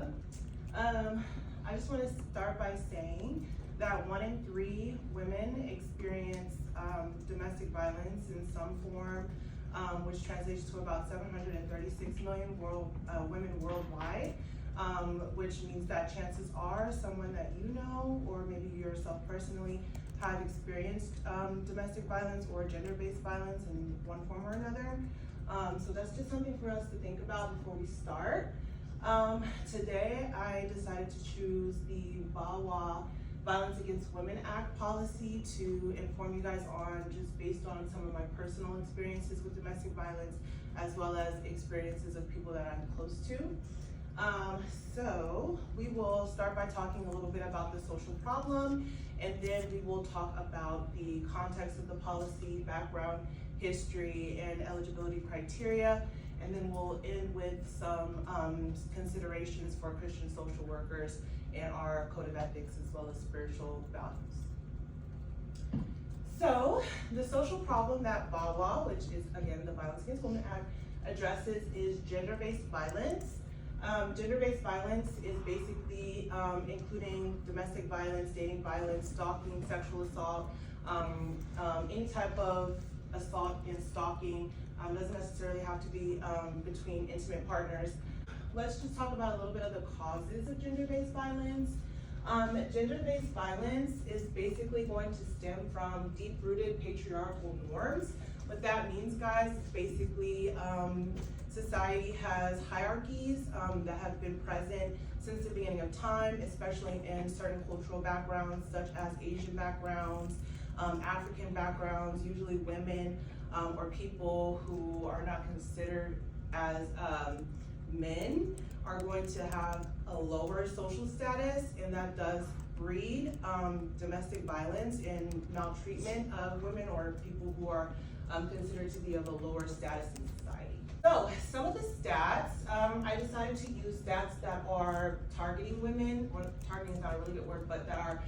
Alyssa. I just want to start by saying that 1 in 3 women experience domestic violence in some form, which translates to about 736 million women worldwide, which means that chances are someone that you know, or maybe yourself personally, have experienced domestic violence or gender-based violence in one form or another. So that's just something for us to think about before we start. Today, I decided to choose the VAWA Violence Against Women Act policy to inform you guys on, just based on some of my personal experiences with domestic violence, as well as experiences of people that I'm close to. So we will start by talking a little bit about the social problem, and then we will talk about the context of the policy, background, history, and eligibility criteria, and then we'll end with some considerations for Christian social workers and our code of ethics, as well as spiritual values. So the social problem that VAWA, which is again the Violence Against Women Act, addresses is gender-based violence. Gender-based violence is basically including domestic violence, dating violence, stalking, sexual assault, any type of assault and stalking. Doesn't necessarily have to be between intimate partners. Let's just talk about a little bit of the causes of gender-based violence. Gender-based violence is basically going to stem from deep-rooted patriarchal norms. What that means, guys, is basically society has hierarchies that have been present since the beginning of time, especially in certain cultural backgrounds, such as Asian backgrounds, African backgrounds. Usually women or people who are not considered as men are going to have a lower social status, and that does breed domestic violence and maltreatment of women or people who are considered to be of a lower status in society. So some of the stats, I decided to use stats that are targeting women, or targeting is not a really good word, but that are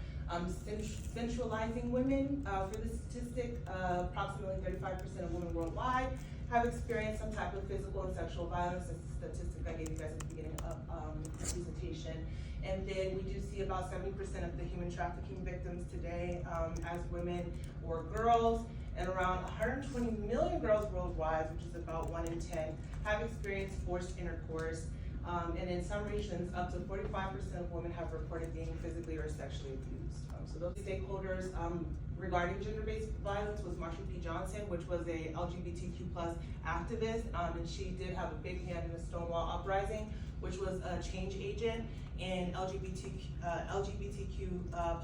centralizing women. For this statistic, approximately 35% of women worldwide have experienced some type of physical and sexual violence. That's the statistic I gave you guys at the beginning of the presentation. And then we do see about 70% of the human trafficking victims today as women or girls, and around 120 million girls worldwide, which is about 1 in 10, have experienced forced intercourse. And in some regions, up to 45% of women have reported being physically or sexually abused. So those stakeholders regarding gender-based violence was Marsha P. Johnson, which was a LGBTQ+ activist, and she did have a big hand in the Stonewall Uprising, which was a change agent in LGBTQ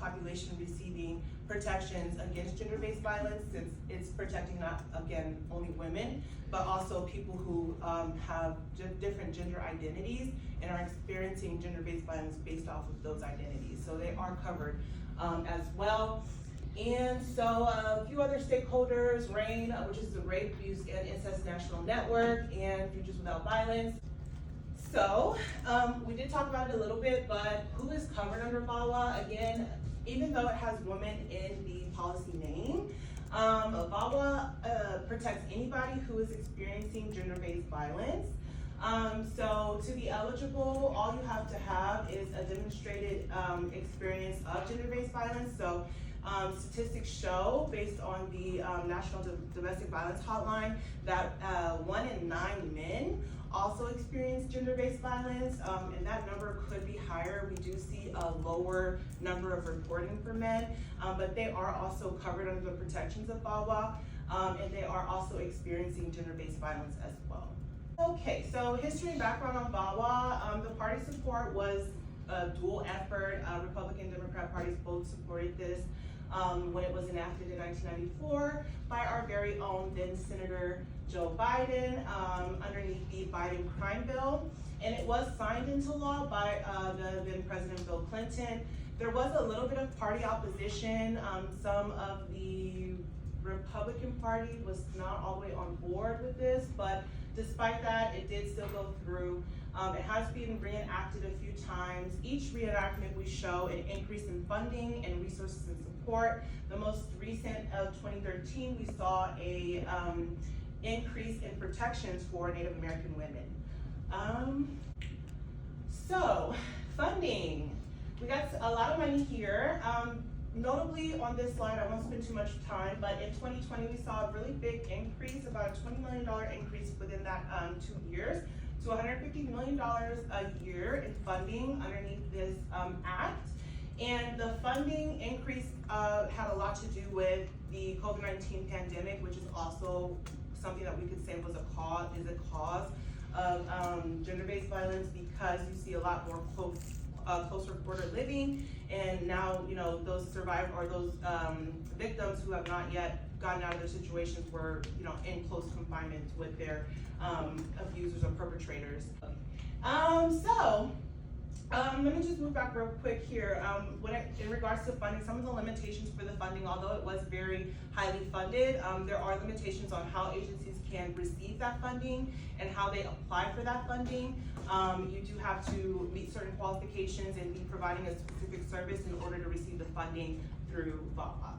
population receiving protections against gender-based violence, since it's protecting not, again, only women, but also people who have different gender identities and are experiencing gender-based violence based off of those identities. So they are covered as well. And so a few other stakeholders, RAINN, which is the Rape, Abuse, and Incest National Network, and Futures Without Violence. So we did talk about it a little bit, but who is covered under VAWA? Again, even though it has women in the policy name, VAWA protects anybody who is experiencing gender-based violence. So to be eligible, all you have to have is a demonstrated experience of gender-based violence. So statistics show, based on the National Domestic Violence Hotline, that 1 in 9 men also experience gender-based violence, and that number could be higher. We do see a lower number of reporting for men, but they are also covered under the protections of VAWA, and they are also experiencing gender-based violence as well. Okay, so history and background on VAWA. The party support was a dual effort. Republican and Democrat parties both supported this when it was enacted in 1994 by our very own then Senator Joe Biden underneath the Biden crime bill. And it was signed into law by the then President Bill Clinton. There was a little bit of party opposition. Some of the Republican Party was not all the way on board with this, but despite that, it did still go through. It has been reenacted a few times. Each reenactment we show an increase in funding and resources and support. The most recent of 2013, we saw a increase in protections for Native American women. So funding. We got a lot of money here. Notably on this slide, I won't spend too much time, but in 2020 we saw a really big increase, about a $20 million increase within that 2 years, to $150 million a year in funding underneath this act. And the funding increase had a lot to do with the COVID-19 pandemic, which is also something that we could say was a cause of gender-based violence, because you see a lot more closer border living, and now those survivors or those victims who have not yet gotten out of their situations were in close confinement with their abusers or perpetrators. Let me just move back real quick here. In regards to funding, some of the limitations for the funding, although it was very highly funded, there are limitations on how agencies can receive that funding and how they apply for that funding. You do have to meet certain qualifications and be providing a specific service in order to receive the funding through VAWA.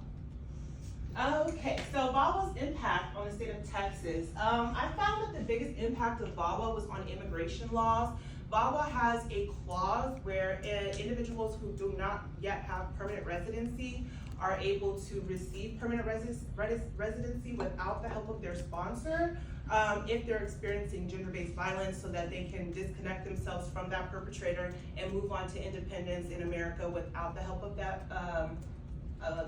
Okay, so VAWA's impact on the state of Texas. I found that the biggest impact of VAWA was on immigration laws. VAWA has a clause where individuals who do not yet have permanent residency are able to receive permanent residency without the help of their sponsor if they're experiencing gender-based violence, so that they can disconnect themselves from that perpetrator and move on to independence in America without the help of that the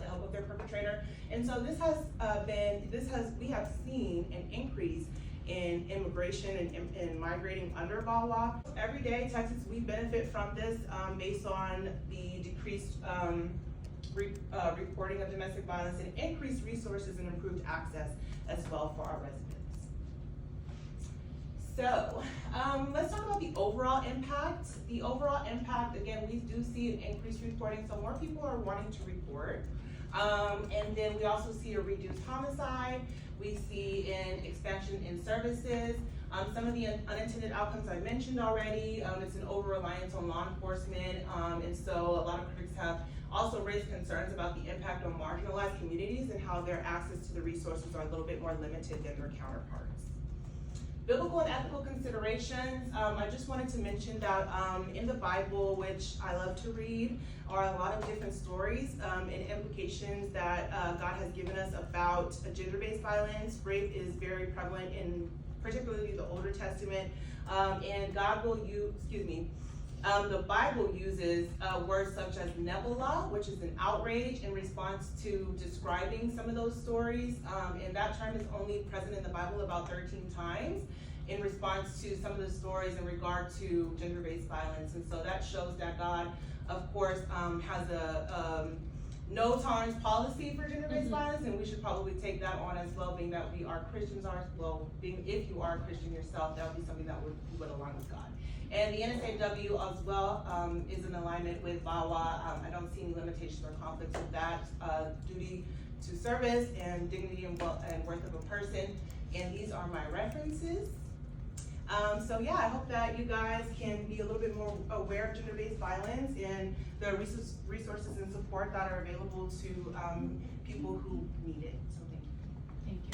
help of their perpetrator. And so we have seen an increase in immigration and migrating under VAWA. Every day, Texas, we benefit from this based on the decreased reporting of domestic violence and increased resources and improved access as well for our residents. So let's talk about the overall impact. The overall impact, again, we do see an increased reporting, so more people are wanting to report. And then we also see a reduced homicide. We see an expansion in services. Some of the unintended outcomes I mentioned already. It's an over-reliance on law enforcement, and so a lot of critics have also raised concerns about the impact on marginalized communities and how their access to the resources are a little bit more limited than their counterparts. Biblical and ethical considerations. I just wanted to mention that in the Bible, which I love to read, are a lot of different stories and implications that God has given us about gender-based violence. Rape is very prevalent in particularly the Older Testament, and the Bible uses words such as nebula, which is an outrage in response to describing some of those stories, and that term is only present in the Bible about 13 times in response to some of the stories in regard to gender-based violence. And so that shows that God, of course, has a no tolerance policy for gender-based violence, and we should probably take that on as well, being that we are Christians. If you are a Christian yourself, that would be something that would align with God. And the NSAW as well is in alignment with VAWA. I don't see any limitations or conflicts with that. Duty to service and dignity and worth of a person. And these are my references. So yeah, I hope that you guys can be a little bit more aware of gender-based violence and the resources and support that are available to people who need it. So thank you. Thank you.